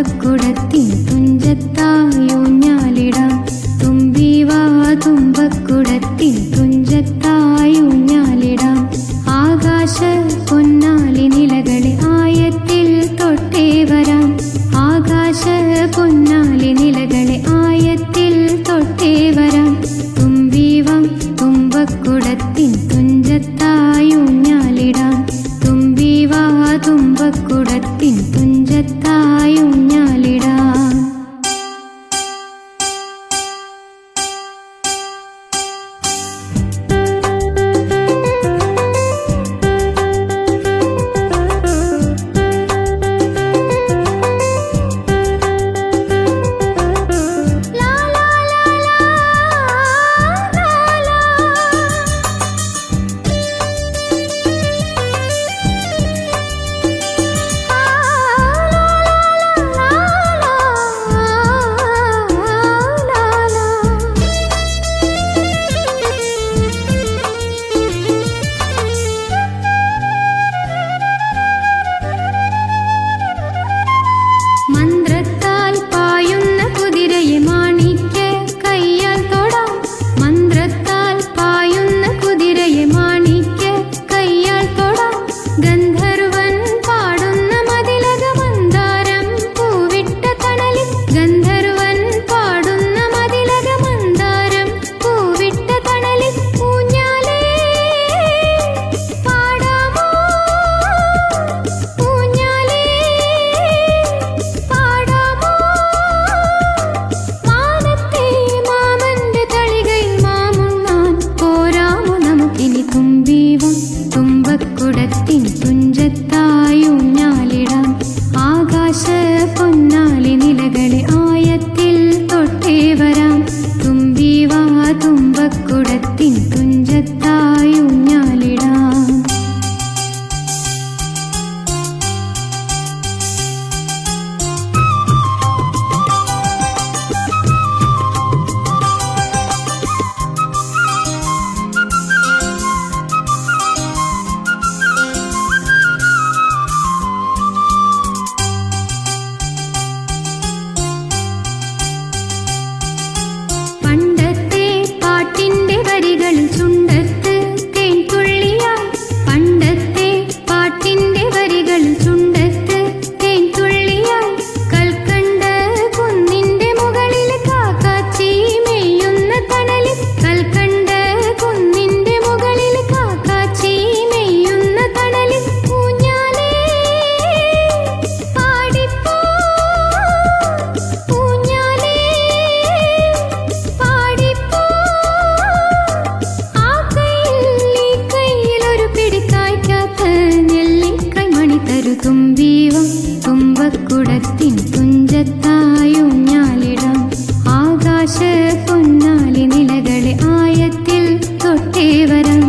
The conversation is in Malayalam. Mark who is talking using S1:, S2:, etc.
S1: തുമ്പക്കുടത്തിൻ തുഞ്ചത്തായൂഞ്ഞാലിടാം. തുമ്പീവാ തുമ്പക്കുടത്തിൻ തുഞ്ചത്തായൂഞ്ഞാലിടാം. ആകാശ പൊന്നാലി നിലകളെ ആയത്തിൽ തൊട്ടേ വരാം. ആകാശ പൊന്നാലി നിലകളെ ആയത്തിൽ തൊട്ടേ വരാം. തുമ്പീവാം തുമ്പക്കുടത്തിൻ തുഞ്ചത്തായൂഞ്ഞാലിടാം. തുമ്പീവാ തുമ്പക്കുടത്തിൻ തുഞ്ചത്തായൂഞ്ഞാലിടാം. മന്ത്രത്താൽ പായുന്ന കുതിരയെ മാണിക്ക് കയ്യാൽ തൊടാം. മന്ത്രത്താൽ പായുന്ന കുതിരയെ മാണിക്ക് കയ്യാൽ തൊടാം. ഗന്ധർവൻ പാടുന്ന മതിലക മന്ദാരം പൂവിട്ട തണലിൽ. ഗന്ധർവൻ പാടുന്ന മതിലക മന്ദാരം പൂവിട്ട തണലിൽ. ഊഞ്ഞാലേ പാടാമോ ഊഞ്ഞാലേ പാടാമോ. മാനത്തെ മാമന്റെ തളികയിൽ മാമുണ്ണാൻ പോരാമോ നമുക്കിനി. തുമ്പീവാം തുമ്പക്കുടത്തിൻ തുഞ്ചത്തായൂഞ്ഞാലിടാം. ആകാശ പൊന്നാലി നിലകളെ ആയത്തിൽ തൊട്ടേ വരാം. തുമ്പീവാ തുമ്പക്കുടത്തിൻ തുഞ്ചത്തായൂഞ്ഞാലിടാം. പണ്ടത്തെ പാട്ടിന്റെ വരികളിൽ ചുണ്ടത്ത് തേൻ തുള്ളിയായി. പണ്ടത്തെ പാട്ടിന്റെ വരികളിൽ ചുണ്ടത്ത് തേൻ തുള്ളിയായി. കൽക്കണ്ട കുന്നിന്റെ മുകളിൽ കാക്കാച്ചി മെയ്യുന്ന തണലിൽ. കൽക്കണ്ട കുന്നിന്റെ മുകളിൽ കാക്കാച്ചി മെയ്യുന്ന തണലിൽ. ഊഞ്ഞാലേ പാടിപ്പോ ഊഞ്ഞാലേ പാടിപ്പോ. ആ കയ്യിൽ ഈ കയ്യിൽ ഒരു പിടിക്കായ്ക്കാത്ത നെല്ലിക്കൈ മണി തരു. തുമ്പീവാം തുമ്പക്കുടത്തിൻ തുഞ്ചത്തായൂഞ്ഞാലിടാം. ആകാശ പൊന്നാലി നിലകളെ ആയത്തിൽ തൊട്ടേ വരാം.